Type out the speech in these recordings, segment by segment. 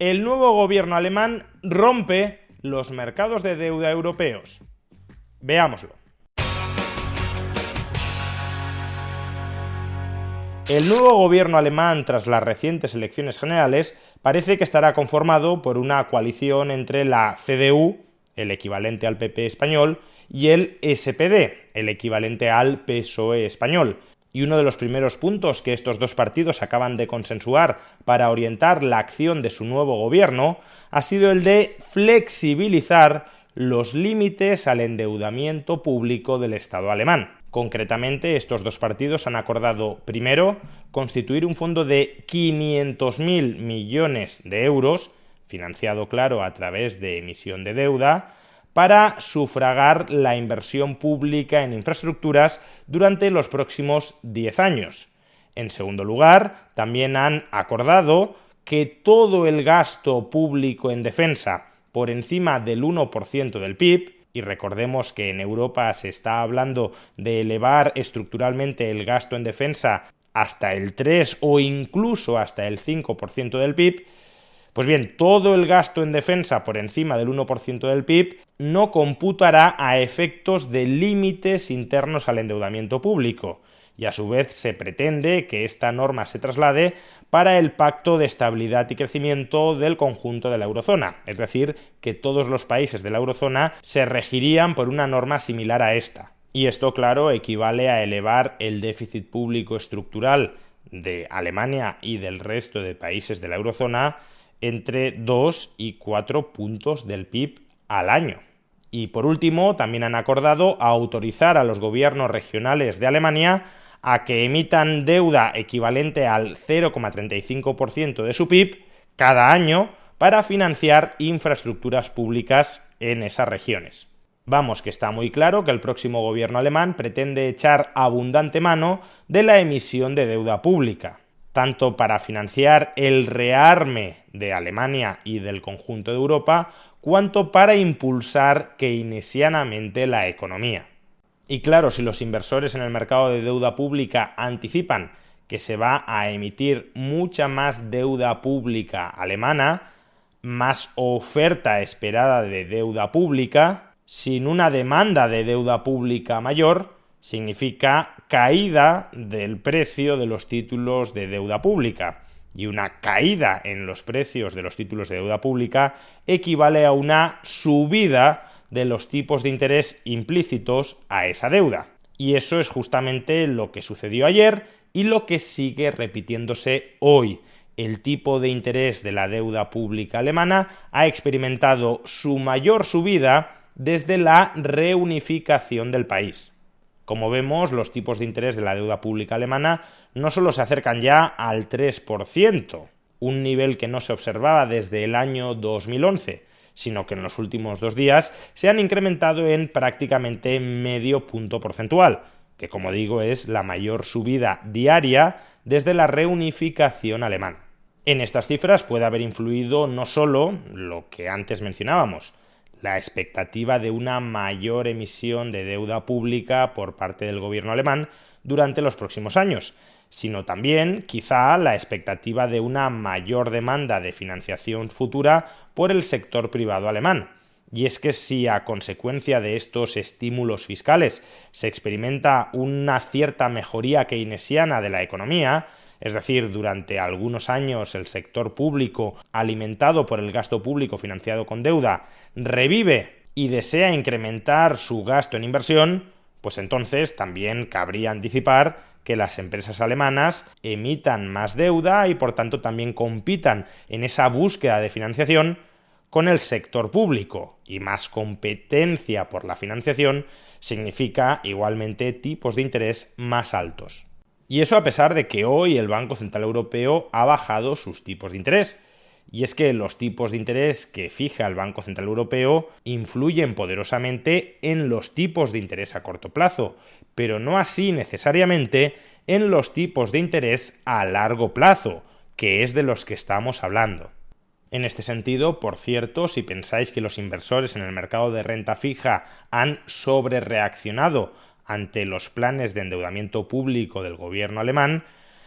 El nuevo gobierno alemán rompe los mercados de deuda europeos. Veámoslo. El nuevo gobierno alemán, tras las recientes elecciones generales, parece que estará conformado por una coalición entre la CDU, el equivalente al PP español, y el SPD, el equivalente al PSOE español. Y uno de los primeros puntos que estos dos partidos acaban de consensuar para orientar la acción de su nuevo gobierno ha sido el de flexibilizar los límites al endeudamiento público del Estado alemán. Concretamente, estos dos partidos han acordado, primero, constituir un fondo de 500.000 millones de euros, financiado, claro, a través de emisión de deuda, para sufragar la inversión pública en infraestructuras durante los próximos 10 años. En segundo lugar, también han acordado que todo el gasto público en defensa por encima del 1% del PIB, y recordemos que en Europa se está hablando de elevar estructuralmente el gasto en defensa hasta el 3 o incluso hasta el 5% del PIB, pues bien, todo el gasto en defensa por encima del 1% del PIB no computará a efectos de límites internos al endeudamiento público, y a su vez se pretende que esta norma se traslade para el Pacto de Estabilidad y Crecimiento del conjunto de la eurozona, es decir, que todos los países de la eurozona se regirían por una norma similar a esta. Y esto, claro, equivale a elevar el déficit público estructural de Alemania y del resto de países de la eurozona entre 2 y 4 puntos del PIB al año. Y por último, también han acordado autorizar a los gobiernos regionales de Alemania a que emitan deuda equivalente al 0,35% de su PIB cada año para financiar infraestructuras públicas en esas regiones. Vamos, que está muy claro que el próximo gobierno alemán pretende echar abundante mano de la emisión de deuda pública, tanto para financiar el rearme de Alemania y del conjunto de Europa, cuanto para impulsar keynesianamente la economía. Y claro, si los inversores en el mercado de deuda pública anticipan que se va a emitir mucha más deuda pública alemana, más oferta esperada de deuda pública, sin una demanda de deuda pública mayor, significa caída del precio de los títulos de deuda pública. Y una caída en los precios de los títulos de deuda pública equivale a una subida de los tipos de interés implícitos a esa deuda. Y eso es justamente lo que sucedió ayer y lo que sigue repitiéndose hoy. El tipo de interés de la deuda pública alemana ha experimentado su mayor subida desde la reunificación del país. Como vemos, los tipos de interés de la deuda pública alemana no solo se acercan ya al 3%, un nivel que no se observaba desde el año 2011, sino que en los últimos 2 días se han incrementado en prácticamente medio punto porcentual, que como digo es la mayor subida diaria desde la reunificación alemana. En estas cifras puede haber influido no solo lo que antes mencionábamos, la expectativa de una mayor emisión de deuda pública por parte del gobierno alemán durante los próximos años, sino también, quizá, la expectativa de una mayor demanda de financiación futura por el sector privado alemán. Y es que si a consecuencia de estos estímulos fiscales se experimenta una cierta mejoría keynesiana de la economía, es decir, durante algunos años el sector público, alimentado por el gasto público financiado con deuda, revive y desea incrementar su gasto en inversión, pues entonces también cabría anticipar que las empresas alemanas emitan más deuda y por tanto también compitan en esa búsqueda de financiación con el sector público, y más competencia por la financiación significa igualmente tipos de interés más altos. Y eso a pesar de que hoy el Banco Central Europeo ha bajado sus tipos de interés. Y es que los tipos de interés que fija el Banco Central Europeo influyen poderosamente en los tipos de interés a corto plazo, pero no así necesariamente en los tipos de interés a largo plazo, que es de los que estamos hablando. En este sentido, por cierto, si pensáis que los inversores en el mercado de renta fija han sobrereaccionado ante los planes de endeudamiento público del gobierno alemán,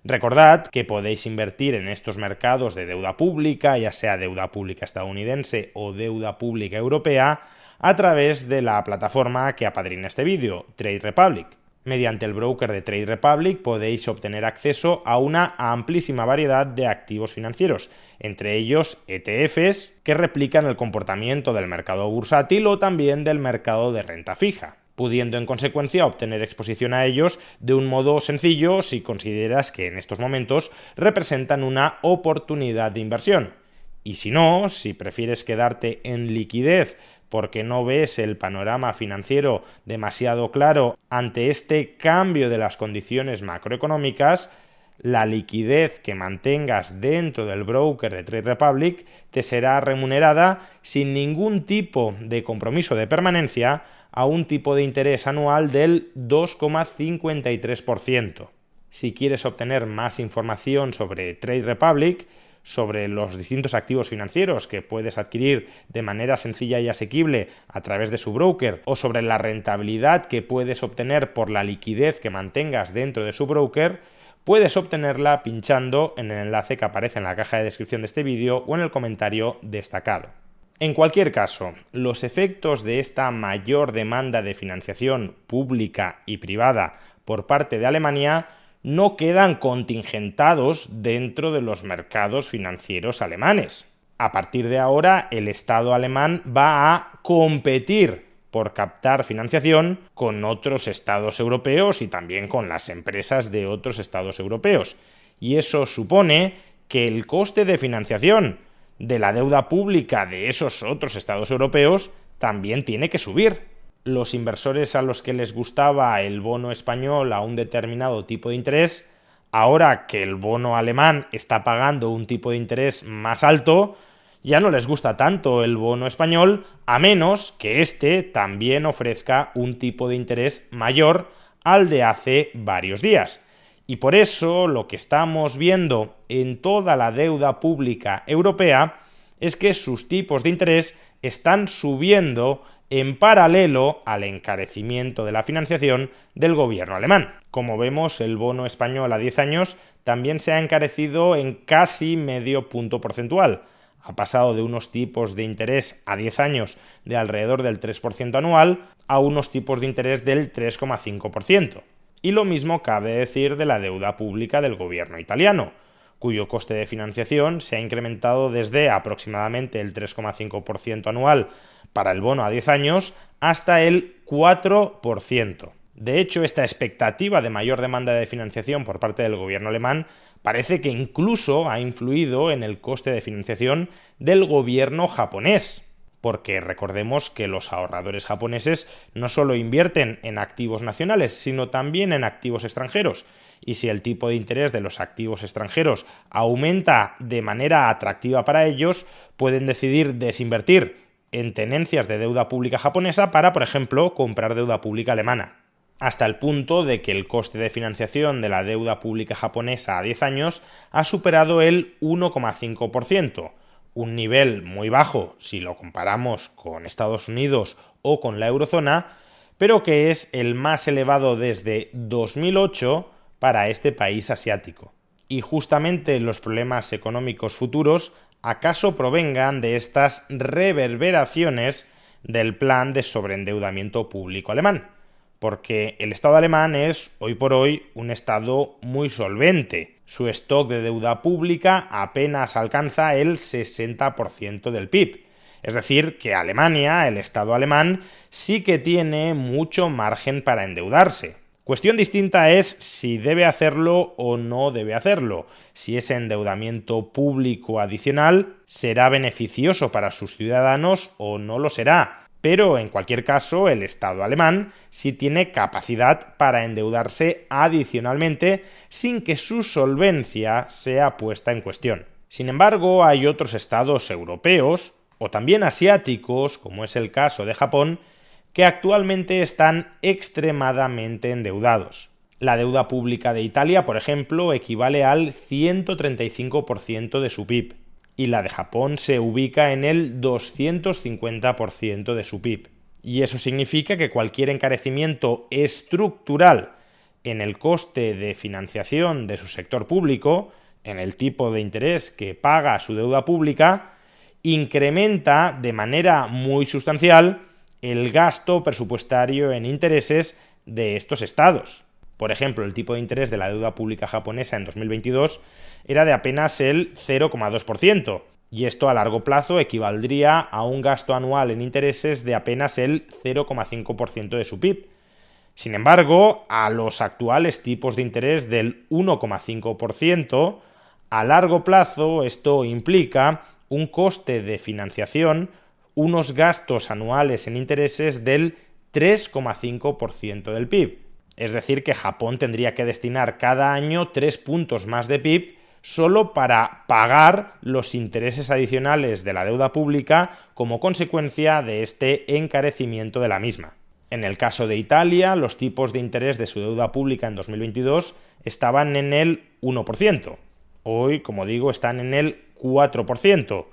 Recordad que podéis invertir en estos mercados de deuda pública, ya sea deuda pública estadounidense o deuda pública europea, a través de la plataforma que apadrina este vídeo, Trade Republic. Mediante el broker de Trade Republic podéis obtener acceso a una amplísima variedad de activos financieros, entre ellos ETFs, que replican el comportamiento del mercado bursátil o también del mercado de renta fija, pudiendo en consecuencia obtener exposición a ellos de un modo sencillo si consideras que en estos momentos representan una oportunidad de inversión. Y si no, si prefieres quedarte en liquidez porque no ves el panorama financiero demasiado claro ante este cambio de las condiciones macroeconómicas, la liquidez que mantengas dentro del broker de Trade Republic te será remunerada sin ningún tipo de compromiso de permanencia a un tipo de interés anual del 2,53%. Si quieres obtener más información sobre Trade Republic, sobre los distintos activos financieros que puedes adquirir de manera sencilla y asequible a través de su broker, o sobre la rentabilidad que puedes obtener por la liquidez que mantengas dentro de su broker, puedes obtenerla pinchando en el enlace que aparece en la caja de descripción de este vídeo o en el comentario destacado. En cualquier caso, los efectos de esta mayor demanda de financiación pública y privada por parte de Alemania no quedan contingentados dentro de los mercados financieros alemanes. A partir de ahora, el Estado alemán va a competir por captar financiación con otros estados europeos y también con las empresas de otros estados europeos. Y eso supone que el coste de financiación de la deuda pública de esos otros estados europeos también tiene que subir. Los inversores a los que les gustaba el bono español a un determinado tipo de interés, ahora que el bono alemán está pagando un tipo de interés más alto, ya no les gusta tanto el bono español, a menos que éste también ofrezca un tipo de interés mayor al de hace varios días. Y por eso lo que estamos viendo en toda la deuda pública europea es que sus tipos de interés están subiendo en paralelo al encarecimiento de la financiación del gobierno alemán. Como vemos, el bono español a 10 años también se ha encarecido en casi medio punto porcentual. Ha pasado de unos tipos de interés a 10 años de alrededor del 3% anual a unos tipos de interés del 3,5%. Y lo mismo cabe decir de la deuda pública del gobierno italiano, cuyo coste de financiación se ha incrementado desde aproximadamente el 3,5% anual para el bono a 10 años hasta el 4%. De hecho, esta expectativa de mayor demanda de financiación por parte del gobierno alemán parece que incluso ha influido en el coste de financiación del gobierno japonés, porque recordemos que los ahorradores japoneses no solo invierten en activos nacionales, sino también en activos extranjeros. Y si el tipo de interés de los activos extranjeros aumenta de manera atractiva para ellos, pueden decidir desinvertir en tenencias de deuda pública japonesa para, por ejemplo, comprar deuda pública alemana. Hasta el punto de que el coste de financiación de la deuda pública japonesa a 10 años ha superado el 1,5%, un nivel muy bajo si lo comparamos con Estados Unidos o con la eurozona, pero que es el más elevado desde 2008 para este país asiático. Y justamente los problemas económicos futuros acaso provengan de estas reverberaciones del plan de sobreendeudamiento público alemán, porque el Estado alemán es, hoy por hoy, un Estado muy solvente. Su stock de deuda pública apenas alcanza el 60% del PIB. Es decir, que Alemania, el Estado alemán, sí que tiene mucho margen para endeudarse. Cuestión distinta es si debe hacerlo o no debe hacerlo. Si ese endeudamiento público adicional será beneficioso para sus ciudadanos o no lo será. Pero, en cualquier caso, el Estado alemán sí tiene capacidad para endeudarse adicionalmente sin que su solvencia sea puesta en cuestión. Sin embargo, hay otros estados europeos, o también asiáticos, como es el caso de Japón, que actualmente están extremadamente endeudados. La deuda pública de Italia, por ejemplo, equivale al 135% de su PIB, y la de Japón se ubica en el 250% de su PIB. Y eso significa que cualquier encarecimiento estructural en el coste de financiación de su sector público, en el tipo de interés que paga su deuda pública, incrementa de manera muy sustancial el gasto presupuestario en intereses de estos estados. Por ejemplo, el tipo de interés de la deuda pública japonesa en 2022 era de apenas el 0,2%, y esto a largo plazo equivaldría a un gasto anual en intereses de apenas el 0,5% de su PIB. Sin embargo, a los actuales tipos de interés del 1,5%, a largo plazo esto implica un coste de financiación, unos gastos anuales en intereses del 3,5% del PIB. Es decir, que Japón tendría que destinar cada año 3 puntos más de PIB solo para pagar los intereses adicionales de la deuda pública como consecuencia de este encarecimiento de la misma. En el caso de Italia, los tipos de interés de su deuda pública en 2022 estaban en el 1%. Hoy, como digo, están en el 4%.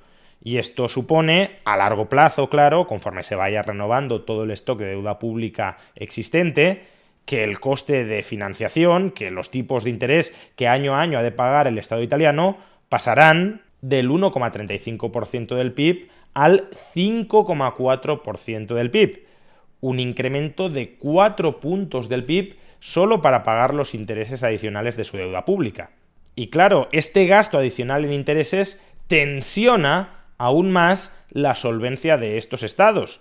Y esto supone, a largo plazo, claro, conforme se vaya renovando todo el stock de deuda pública existente, que el coste de financiación, que los tipos de interés que año a año ha de pagar el Estado italiano, pasarán del 1,35% del PIB al 5,4% del PIB. Un incremento de 4 puntos del PIB solo para pagar los intereses adicionales de su deuda pública. Y claro, este gasto adicional en intereses tensiona aún más la solvencia de estos estados,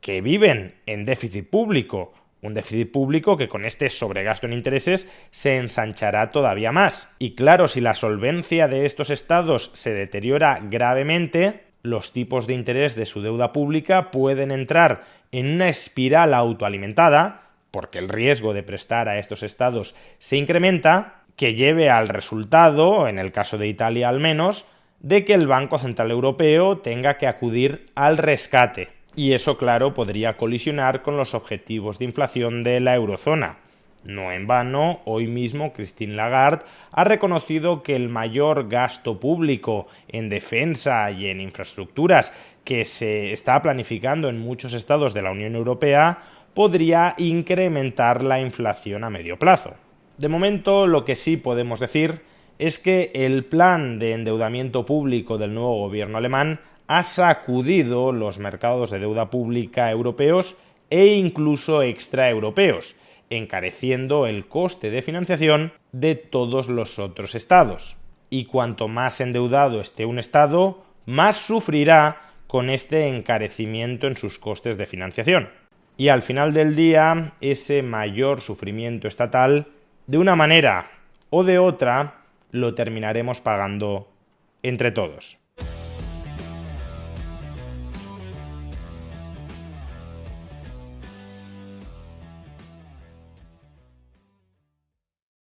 que viven en déficit público, un déficit público que con este sobregasto en intereses se ensanchará todavía más. Y claro, si la solvencia de estos estados se deteriora gravemente, los tipos de interés de su deuda pública pueden entrar en una espiral autoalimentada, porque el riesgo de prestar a estos estados se incrementa, que lleve al resultado, en el caso de Italia al menos, de que el Banco Central Europeo tenga que acudir al rescate. Y eso, claro, podría colisionar con los objetivos de inflación de la eurozona. No en vano, hoy mismo Christine Lagarde ha reconocido que el mayor gasto público en defensa y en infraestructuras que se está planificando en muchos estados de la Unión Europea podría incrementar la inflación a medio plazo. De momento, lo que sí podemos decir es que el plan de endeudamiento público del nuevo gobierno alemán ha sacudido los mercados de deuda pública europeos e incluso extraeuropeos, encareciendo el coste de financiación de todos los otros estados. Y cuanto más endeudado esté un estado, más sufrirá con este encarecimiento en sus costes de financiación. Y al final del día, ese mayor sufrimiento estatal, de una manera o de otra, lo terminaremos pagando entre todos.